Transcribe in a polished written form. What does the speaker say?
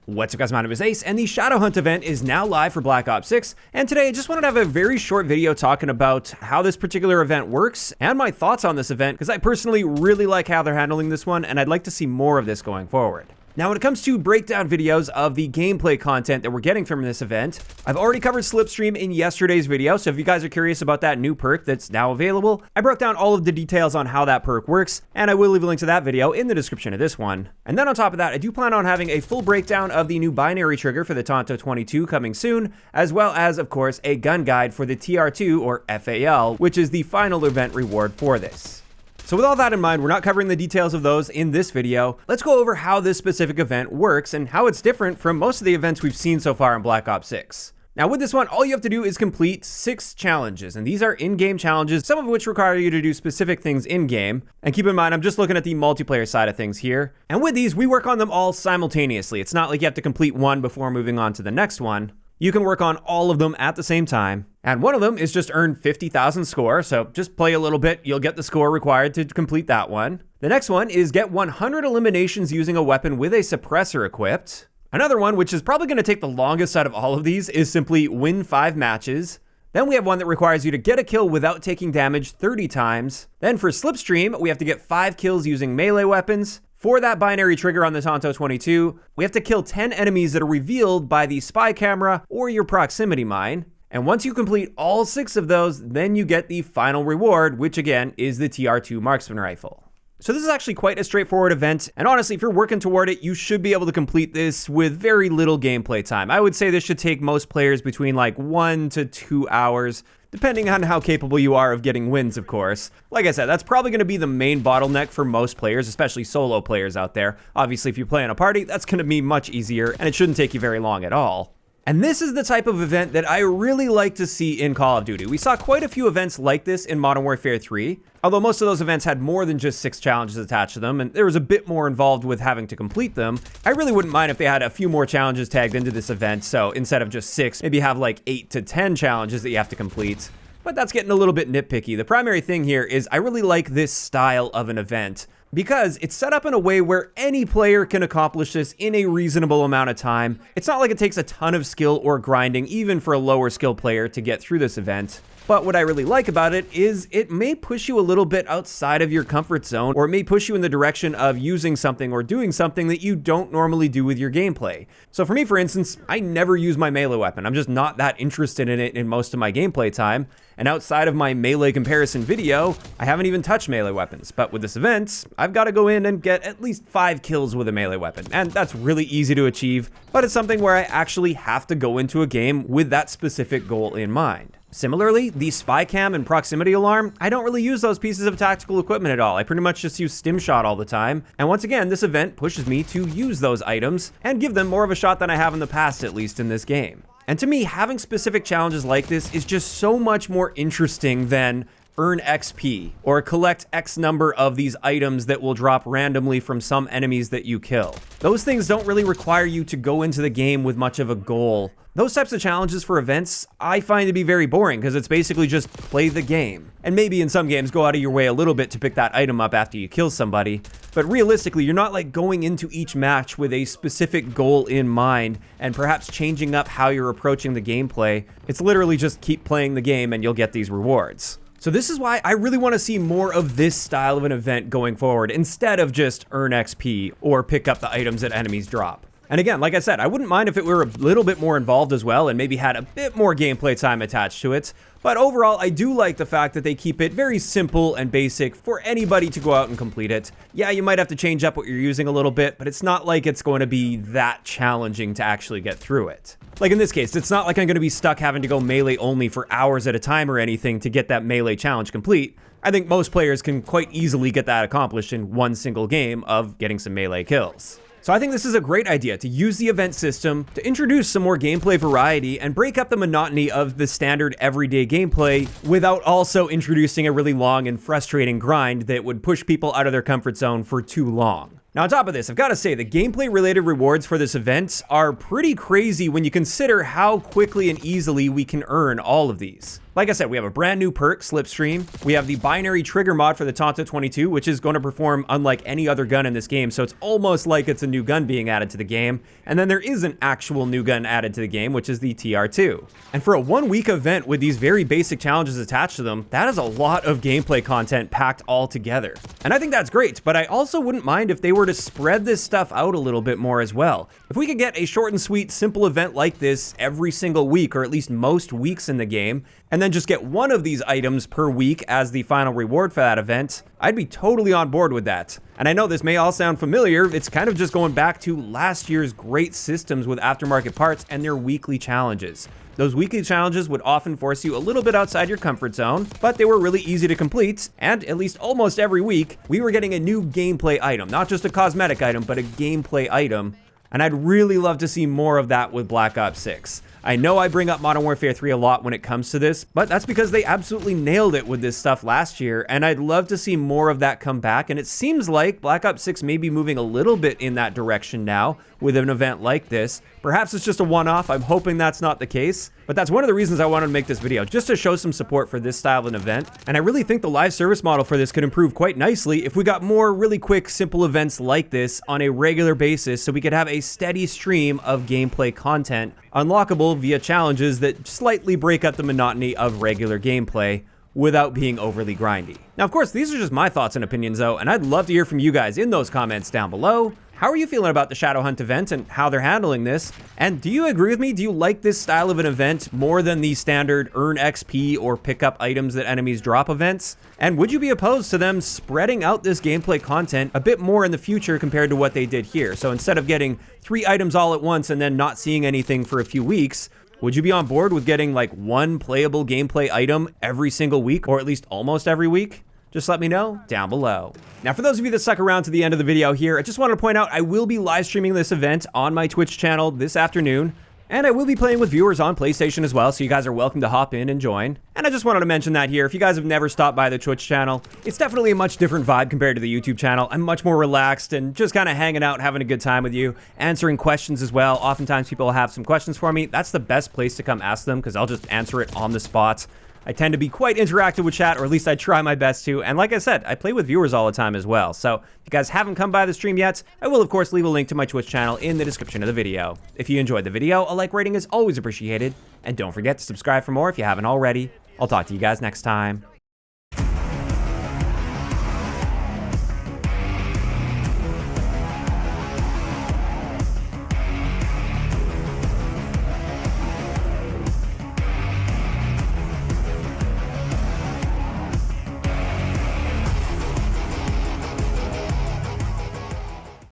What's up guys, my name is Ace, and the Shadow Hunt event is now live for Black Ops 6, and today I just wanted to have a very short video talking about how this particular event works, and my thoughts on this event, because I personally really like how they're handling this one, and I'd like to see more of this going forward. Now, when it comes to breakdown videos of the gameplay content that we're getting from this event, I've already covered Slipstream in yesterday's video, so if you guys are curious about that new perk that's now available, I broke down all of the details on how that perk works, and I will leave a link to that video in the description of this one. And then on top of that, I do plan on having a full breakdown of the new binary trigger for the Tanto 22 coming soon, as well as, of course, a gun guide for the TR2 or FAL, which is the final event reward for this. So with all that in mind, we're not covering the details of those in this video. Let's go over how this specific event works and how it's different from most of the events we've seen so far in Black Ops 6. Now with this one, all you have to do is complete 6 challenges, and these are in-game challenges, some of which require you to do specific things in-game. And keep in mind, I'm just looking at the multiplayer side of things here. And with these, we work on them all simultaneously. It's not like you have to complete one before moving on to the next one. You can work on all of them at the same time. And one of them is just earn 50,000 score, so just play a little bit, you'll get the score required to complete that one. The next one is get 100 eliminations using a weapon with a suppressor equipped. Another one, which is probably going to take the longest out of all of these, is simply win 5 matches. Then we have one that requires you to get a kill without taking damage 30 times. Then for Slipstream, we have to get 5 kills using melee weapons. For that binary trigger on the Tanto 22, we have to kill 10 enemies that are revealed by the spy camera or your proximity mine. And once you complete all 6 of those, then you get the final reward, which again is the TR2 Marksman Rifle. So this is actually quite a straightforward event, and honestly, if you're working toward it, you should be able to complete this with very little gameplay time. I would say this should take most players between like 1 to 2 hours, depending on how capable you are of getting wins, of course. Like I said, that's probably going to be the main bottleneck for most players, especially solo players out there. Obviously, if you play in a party, that's going to be much easier, and it shouldn't take you very long at all. And this is the type of event that I really like to see in Call of Duty. We saw quite a few events like this in Modern Warfare 3, although most of those events had more than just 6 challenges attached to them, and there was a bit more involved with having to complete them. I really wouldn't mind if they had a few more challenges tagged into this event, so instead of just 6, maybe have like 8 to 10 challenges that you have to complete. But that's getting a little bit nitpicky. The primary thing here is I really like this style of an event, because it's set up in a way where any player can accomplish this in a reasonable amount of time. It's not like it takes a ton of skill or grinding, even for a lower skill player, to get through this event. But what I really like about it is it may push you a little bit outside of your comfort zone, or it may push you in the direction of using something or doing something that you don't normally do with your gameplay. So for me, for instance, I never use my melee weapon. I'm just not that interested in it in most of my gameplay time. And outside of my melee comparison video, I haven't even touched melee weapons. But with this event, I've got to go in and get at least 5 kills with a melee weapon. And that's really easy to achieve, but it's something where I actually have to go into a game with that specific goal in mind. Similarly, the spy cam and proximity alarm, I don't really use those pieces of tactical equipment at all. I pretty much just use stim shot all the time. And once again, this event pushes me to use those items and give them more of a shot than I have in the past, at least in this game. And to me, having specific challenges like this is just so much more interesting than earn XP or collect X number of these items that will drop randomly from some enemies that you kill. Those things don't really require you to go into the game with much of a goal. Those types of challenges for events, I find to be very boring because it's basically just play the game. And maybe in some games go out of your way a little bit to pick that item up after you kill somebody. But realistically, you're not like going into each match with a specific goal in mind and perhaps changing up how you're approaching the gameplay. It's literally just keep playing the game and you'll get these rewards. So this is why I really want to see more of this style of an event going forward instead of just earn XP or pick up the items that enemies drop. And again, like I said, I wouldn't mind if it were a little bit more involved as well and maybe had a bit more gameplay time attached to it. But overall, I do like the fact that they keep it very simple and basic for anybody to go out and complete it. Yeah, you might have to change up what you're using a little bit, but it's not like it's going to be that challenging to actually get through it. Like in this case, it's not like I'm going to be stuck having to go melee only for hours at a time or anything to get that melee challenge complete. I think most players can quite easily get that accomplished in one single game of getting some melee kills. So I think this is a great idea to use the event system to introduce some more gameplay variety and break up the monotony of the standard everyday gameplay without also introducing a really long and frustrating grind that would push people out of their comfort zone for too long. Now on top of this, I've got to say the gameplay related rewards for this event are pretty crazy when you consider how quickly and easily we can earn all of these. Like I said, we have a brand new perk, Slipstream. We have the binary trigger mod for the Tanto 22, which is going to perform unlike any other gun in this game, so it's almost like it's a new gun being added to the game. And then there is an actual new gun added to the game, which is the TR2. And for a 1-week event with these very basic challenges attached to them, that is a lot of gameplay content packed all together. And I think that's great, but I also wouldn't mind if they were to spread this stuff out a little bit more as well. If we could get a short and sweet, simple event like this every single week, or at least most weeks in the game, and then just get one of these items per week as the final reward for that event, I'd be totally on board with that. And I know this may all sound familiar, it's kind of just going back to last year's great systems with aftermarket parts and their weekly challenges. Those weekly challenges would often force you a little bit outside your comfort zone, but they were really easy to complete, and at least almost every week, we were getting a new gameplay item, not just a cosmetic item, but a gameplay item. And I'd really love to see more of that with Black Ops 6. I know I bring up Modern Warfare 3 a lot when it comes to this, but that's because they absolutely nailed it with this stuff last year, and I'd love to see more of that come back, and it seems like Black Ops 6 may be moving a little bit in that direction now with an event like this. Perhaps it's just a one-off, I'm hoping that's not the case, but that's one of the reasons I wanted to make this video, just to show some support for this style of an event. And I really think the live service model for this could improve quite nicely if we got more really quick, simple events like this on a regular basis, so we could have a steady stream of gameplay content, unlockable via challenges that slightly break up the monotony of regular gameplay without being overly grindy. Now, of course, these are just my thoughts and opinions though, and I'd love to hear from you guys in those comments down below. How are you feeling about the Shadow Hunt event and how they're handling this? And do you agree with me? Do you like this style of an event more than the standard earn XP or pick up items that enemies drop events? And would you be opposed to them spreading out this gameplay content a bit more in the future compared to what they did here? So instead of getting 3 items all at once and then not seeing anything for a few weeks, would you be on board with getting like one playable gameplay item every single week, or at least almost every week? Just let me know down below. Now, for those of you that stuck around to the end of the video here, I just wanted to point out I will be live streaming this event on my Twitch channel this afternoon, and I will be playing with viewers on PlayStation as well, so you guys are welcome to hop in and join. And I just wanted to mention that here, if you guys have never stopped by the Twitch channel, it's definitely a much different vibe compared to the YouTube channel. I'm much more relaxed and just kind of hanging out, having a good time with you, answering questions as well. Oftentimes people have some questions for me. That's the best place to come ask them, because I'll just answer it on the spot. I tend to be quite interactive with chat, or at least I try my best to. And like I said, I play with viewers all the time as well. So if you guys haven't come by the stream yet, I will of course leave a link to my Twitch channel in the description of the video. If you enjoyed the video, a like rating is always appreciated. And don't forget to subscribe for more if you haven't already. I'll talk to you guys next time.